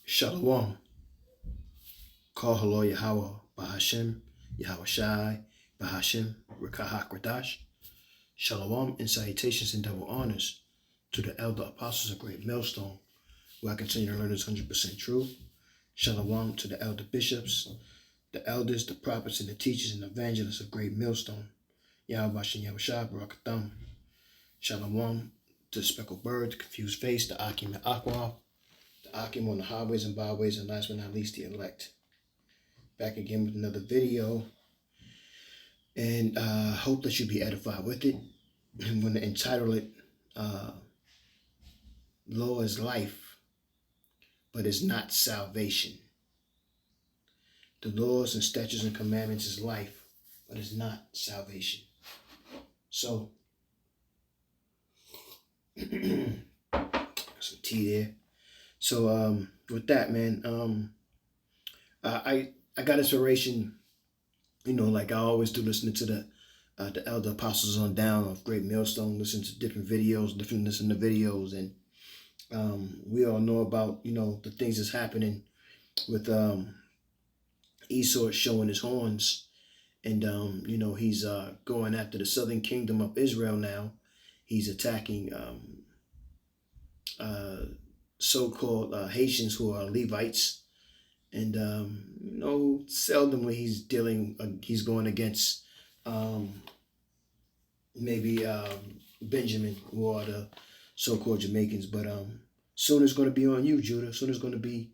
Shalom. Call Halo Yahweh Bahashem, Yahweh Shai, Bahashem, Rekahak Radash. Shalom and salutations and double honors to the elder apostles of Great Millstone, where I continue to learn this 100% truth. Shalom to the elder bishops, the elders, the prophets, and the teachers and evangelists of Great Millstone. Yahweh Bashem, Yahweh Shai, Barakatham. Shalom to the speckled bird, the confused face, the Akim and Aqua, the Akim on the highways and byways, and last but not least, the elect. Back again with another video, and hope that you be edified with it. I'm going to entitle it Law is Life, but it's not salvation. The laws and statutes and commandments is life, but it's not salvation. So, some tea there. So with that, man, I got inspiration, like I always do, listening to the elder apostles on down of Great Millstone, listen to different videos, and we all know about, the things that's happening with Esau showing his horns, and he's going after the southern kingdom of Israel now. He's attacking so-called Haitians who are Levites. And, seldomly he's going against maybe Benjamin, who are the so-called Jamaicans. But soon it's going to be on you, Judah. Soon it's going to be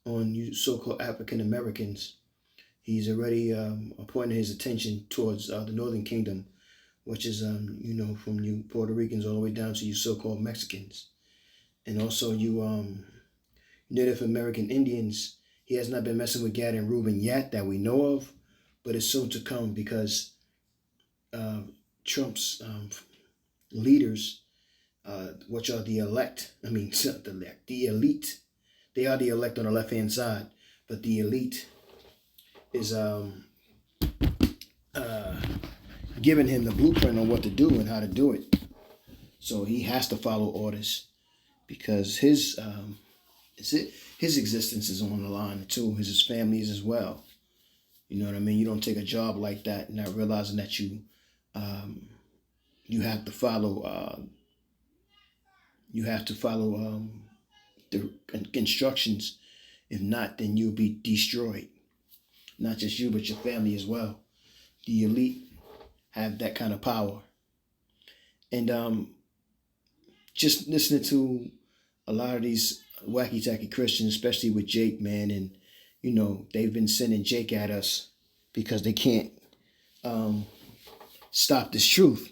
on you so-called African Americans. He's already pointing his attention towards the Northern Kingdom, which is, from you Puerto Ricans all the way down to you so-called Mexicans. And also you Native American Indians. He has not been messing with Gad and Reuben yet that we know of, but it's soon to come because Trump's leaders, which are the elect, the elite, they are the elect on the left-hand side, but the elite is giving him the blueprint on what to do and how to do it. So he has to follow orders because his existence is on the line too. His family's as well. You know what I mean? You don't take a job like that not realizing that you have to follow the instructions. If not, then you'll be destroyed. Not just you, but your family as well. The elite have that kind of power. And just listening to a lot of these wacky tacky Christians, especially with Jake, man, and they've been sending Jake at us because they can't stop this truth.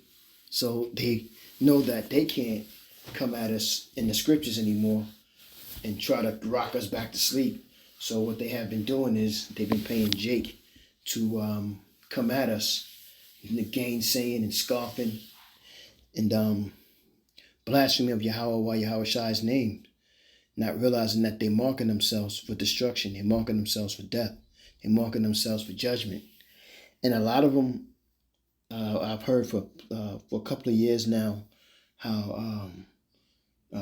So they know that they can't come at us in the scriptures anymore and try to rock us back to sleep. So what they have been doing is they've been paying Jake to come at us, gainsaying and scoffing and blasphemy of Yahweh while Yahweh Shai's name. Not realizing that they're marking themselves for destruction. They're marking themselves for death. They're marking themselves for judgment. And a lot of them, I've heard for a couple of years now, how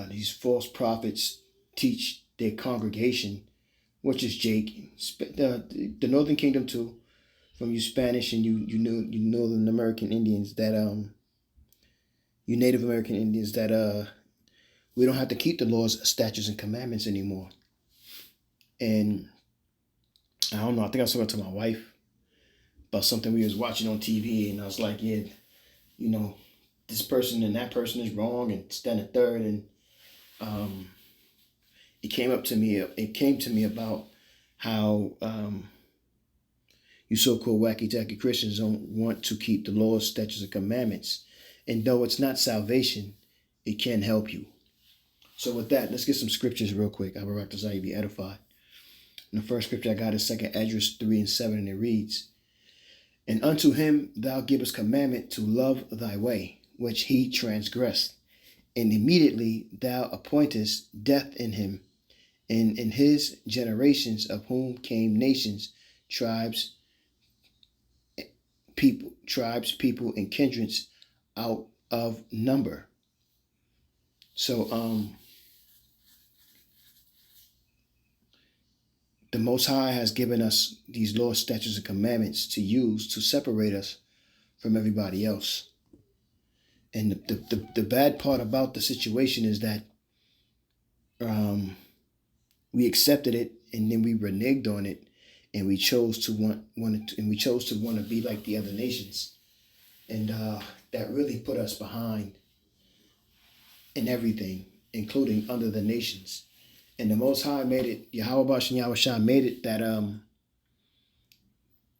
these false prophets teach their congregation, which is Jake, the Northern Kingdom too, from you Spanish and you Northern American Indians that you Native American Indians that we don't have to keep the laws, statutes, and commandments anymore. And I don't know, I think I was talking to my wife about something we was watching on TV, and I was like, yeah, this person and that person is wrong, and stand a third. And it came to me about how you so-called wacky tacky Christians don't want to keep the laws, statutes, and commandments. And though it's not salvation, it can help you. So with that, let's get some scriptures real quick. I will rock this out, you be edified. And the first scripture I got is 2 Esdras 3:7, and it reads, "And unto him thou givest commandment to love thy way, which he transgressed. And immediately thou appointest death in him, and in his generations, of whom came nations, tribes, people, and kindreds out of number." So the Most High has given us these laws, statutes, and commandments to use to separate us from everybody else. And the bad part about the situation is that we accepted it and then we reneged on it, and we chose to want to be like the other nations, and that really put us behind in everything, including under the nations. And the Most High made it, Yahweh Bash and Yahweh Shah made it that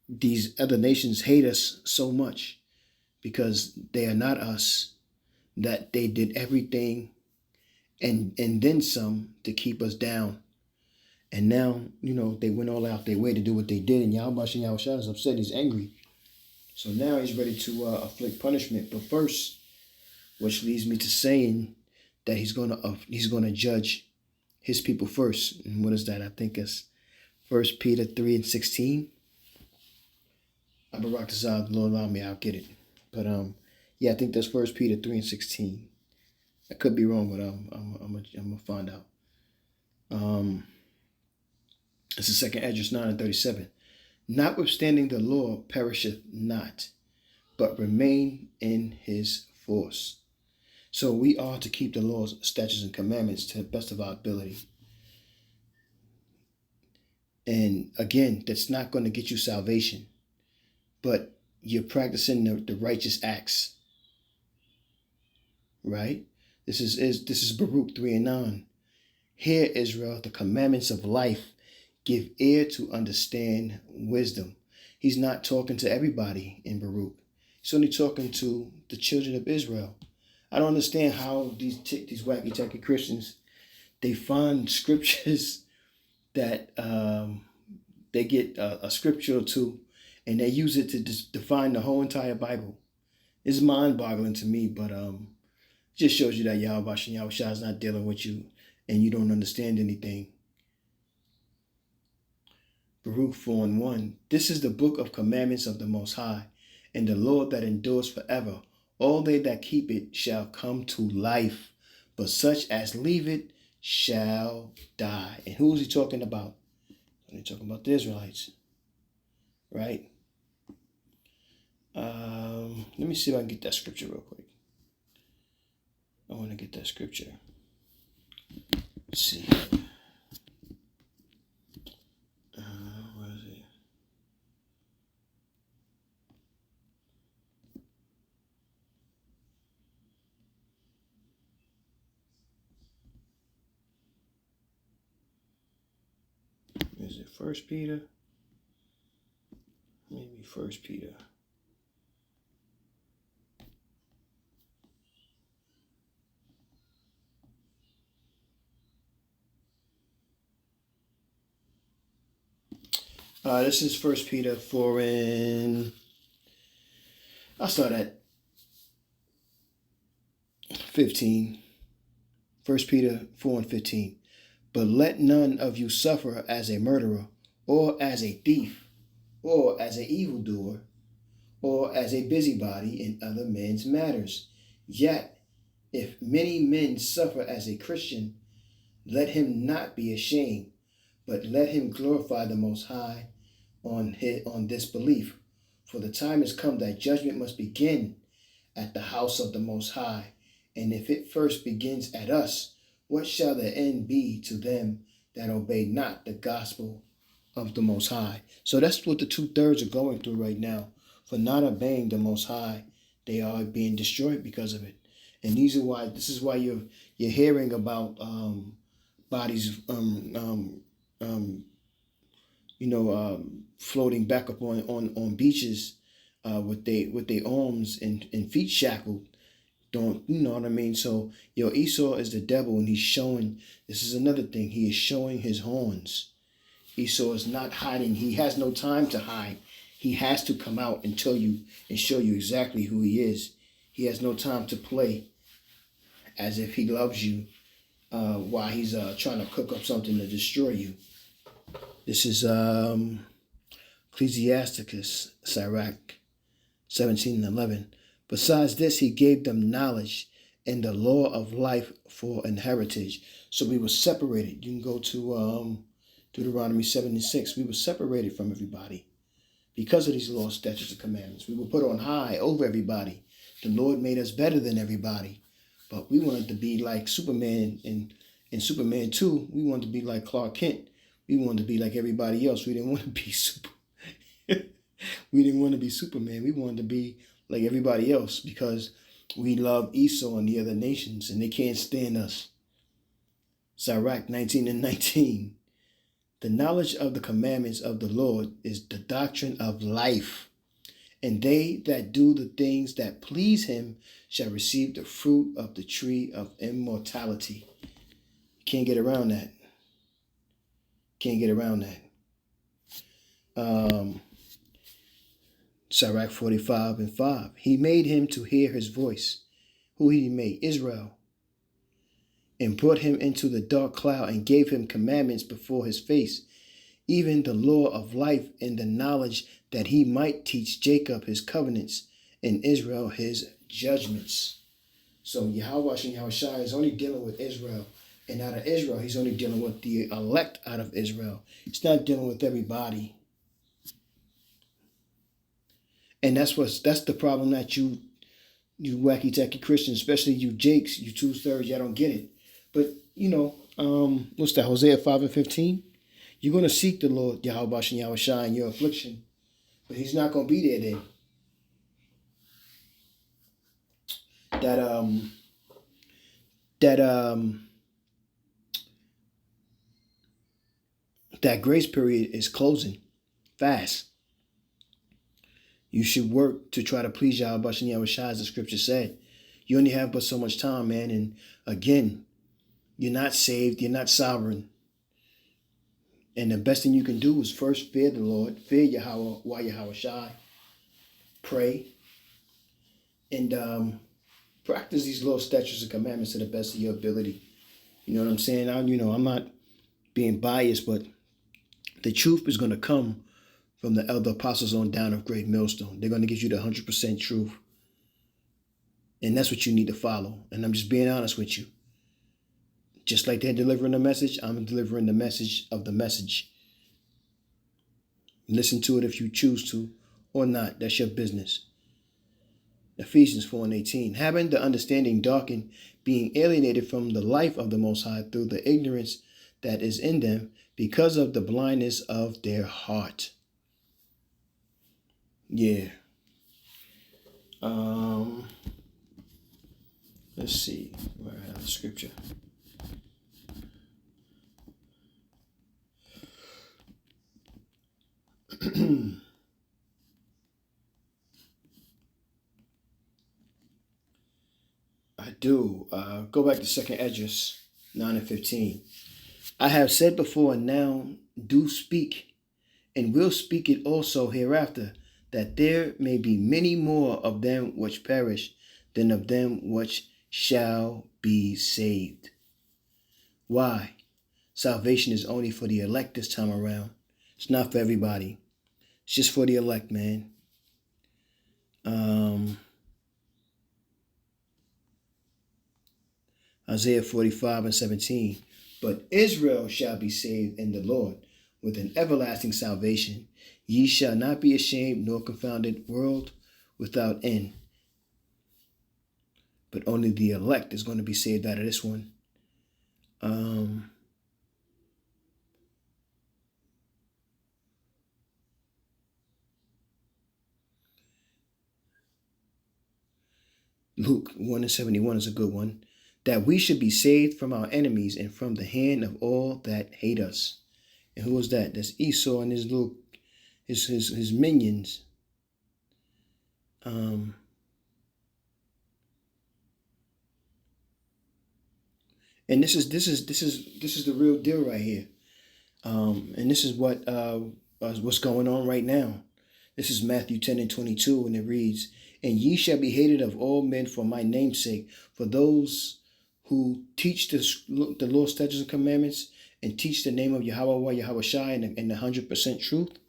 these other nations hate us so much because they are not us, that they did everything and then some to keep us down. And now, they went all out their way to do what they did, and Yahweh Bash and Yahweh Shah is upset, he's angry. So now he's ready to afflict punishment. But first, which leads me to saying that he's gonna judge his people first. And what is that? I think it's 1 Peter 3:16. I Barak the Lord allow me, I'll get it. But I think that's 1 Peter 3:16. I could be wrong, but I'm gonna find out. It's the second Esdras 9:37. Notwithstanding the law perisheth not, but remain in his force. So we are to keep the laws, statutes, and commandments to the best of our ability. And again, that's not going to get you salvation, but you're practicing the righteous acts, right? This is Baruch 3:9. Hear, Israel, the commandments of life. Give ear to understand wisdom. He's not talking to everybody in Baruch. He's only talking to the children of Israel. I don't understand how these wacky tacky Christians, they find scriptures that they get a scripture or two, and they use it to define the whole entire Bible. It's mind-boggling to me, but it just shows you that Yahweh and Yahweh Shah is not dealing with you, and you don't understand anything. Baruch 4:1. This is the book of commandments of the Most High, and the Lord that endures forever. All they that keep it shall come to life, but such as leave it shall die. And who is he talking about? He's talking about the Israelites, right? Let me see if I can get that scripture real quick. I want to get that scripture. Let's see. Where is it? Is it 1 Peter? Maybe 1 Peter. This is 1 Peter 4 and I'll start at 15. 1 Peter 4:15. But let none of you suffer as a murderer, or as a thief, or as an evildoer, or as a busybody in other men's matters. Yet, if many men suffer as a Christian, let him not be ashamed, but let him glorify the Most High on this belief. For the time has come that judgment must begin at the house of the Most High. And if it first begins at us, what shall the end be to them that obey not the gospel of the Most High? So that's what the 2/3 are going through right now. For not obeying the Most High, they are being destroyed because of it. And this is why you're hearing about bodies floating back up on beaches with their arms and feet shackled. Don't you know what I mean? So Esau is the devil, and he's showing. This is another thing. He is showing his horns. Esau is not hiding. He has no time to hide. He has to come out and tell you and show you exactly who he is. He has no time to play as if he loves you while he's trying to cook up something to destroy you. This is Ecclesiasticus, Sirach 17:11. Besides this, he gave them knowledge and the law of life for an heritage. So we were separated. You can go to Deuteronomy 7:6. We were separated from everybody because of these laws, statutes, and commandments. We were put on high over everybody. The Lord made us better than everybody. But we wanted to be like Superman in Superman 2. We wanted to be like Clark Kent. We wanted to be like everybody else. We didn't want to be we didn't want to be Superman. We wanted to be like everybody else because we love Esau and the other nations and they can't stand us. Sirach 19:19. The knowledge of the commandments of the Lord is the doctrine of life, and they that do the things that please him shall receive the fruit of the tree of immortality. Can't get around that. Can't get around that. Sirach 45:5. He made him to hear his voice. Who he made? Israel. And brought him into the dark cloud and gave him commandments before his face, even the law of life and the knowledge that he might teach Jacob his covenants and Israel his judgments. So Yahweh Shai is only dealing with Israel. And out of Israel, he's only dealing with the elect out of Israel. He's not dealing with everybody. And that's the problem that you wacky tacky Christians, especially you Jakes, you 2/3, y'all don't get it. But what's that? Hosea 5:15. You're gonna seek the Lord Yahweh Shai in your affliction, but he's not gonna be there then. That grace period is closing fast. You should work to try to please Yahweh Shai, as the scripture said. You only have but so much time, man. And again, you're not saved. You're not sovereign. And the best thing you can do is first fear the Lord, fear Yahweh Shai, pray, and practice these little statutes and commandments to the best of your ability. You know what I'm saying? I'm not being biased, but the truth is going to come from the elder apostles on down of Great Millstone. They're going to give you the 100% truth. And that's what you need to follow. And I'm just being honest with you. Just like they're delivering the message, I'm delivering the message of the message. Listen to it if you choose to or not. That's your business. Ephesians 4:18. Having the understanding darkened, being alienated from the life of the Most High through the ignorance that is in them because of the blindness of their heart. Yeah. Let's see where I have the scripture. I do. Go back to 2 Esdras 9:15. I have said before and now do speak, and will speak it also hereafter, that there may be many more of them which perish than of them which shall be saved. Why? Salvation is only for the elect this time around. It's not for everybody. It's just for the elect, man. Isaiah 45:17. But Israel shall be saved in the Lord with an everlasting salvation. Ye shall not be ashamed nor confounded, world without end. But only the elect is going to be saved out of this one. Luke 1:71 is a good one. That we should be saved from our enemies and from the hand of all that hate us. And who was that? That's Esau and his little his minions. And this is the real deal right here. And this is what's going on right now. This is Matthew 10:22, and it reads, "And ye shall be hated of all men for my name's sake. For those who teach the law, statutes, and commandments, and teach the name of Yahweh Shai and the 100% truth,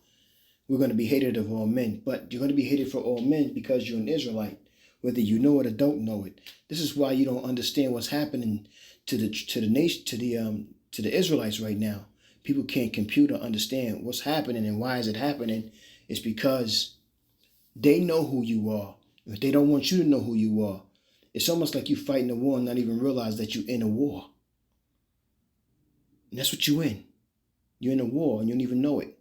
we're going to be hated of all men." But you're going to be hated for all men because you're an Israelite, whether you know it or don't know it. This is why you don't understand what's happening to the nation, to the Israelites right now, people can't compute or understand what's happening and why is it happening, it's because they know who you are. If they don't want you to know who you are, it's almost like you fighting a war and not even realize that you're in a war. And that's what you're in. You're in a war and you don't even know it.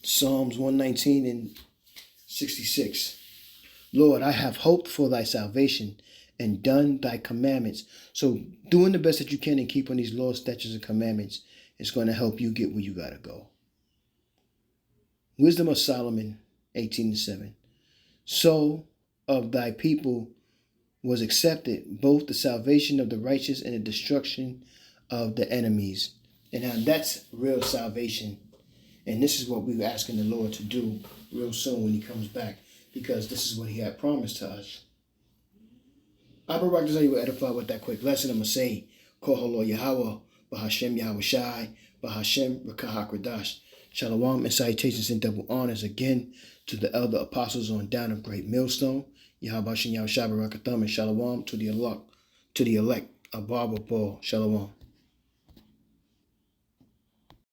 Psalms 119 and 66. Lord, I have hoped for thy salvation and done thy commandments. So doing the best that you can and keeping these laws, statutes, and commandments is going to help you get where you got to go. Wisdom of Solomon 18:7. So of thy people was accepted both the salvation of the righteous and the destruction of the enemies. And now that's real salvation. And this is what we're asking the Lord to do real soon when he comes back, because this is what he had promised to us. I Barak Desai will edify with that quick lesson. I'm going to say, Koholo Yahweh, Bahashem Yahweh Shai, Bahashem Rakah HaKradash. Shalom and salutations and double honors again to the elder apostles on down of Great Millstone. Yahweh Shem Yahweh Shai Barakatham and Shalom to the elect, Abba Ball. Shalom.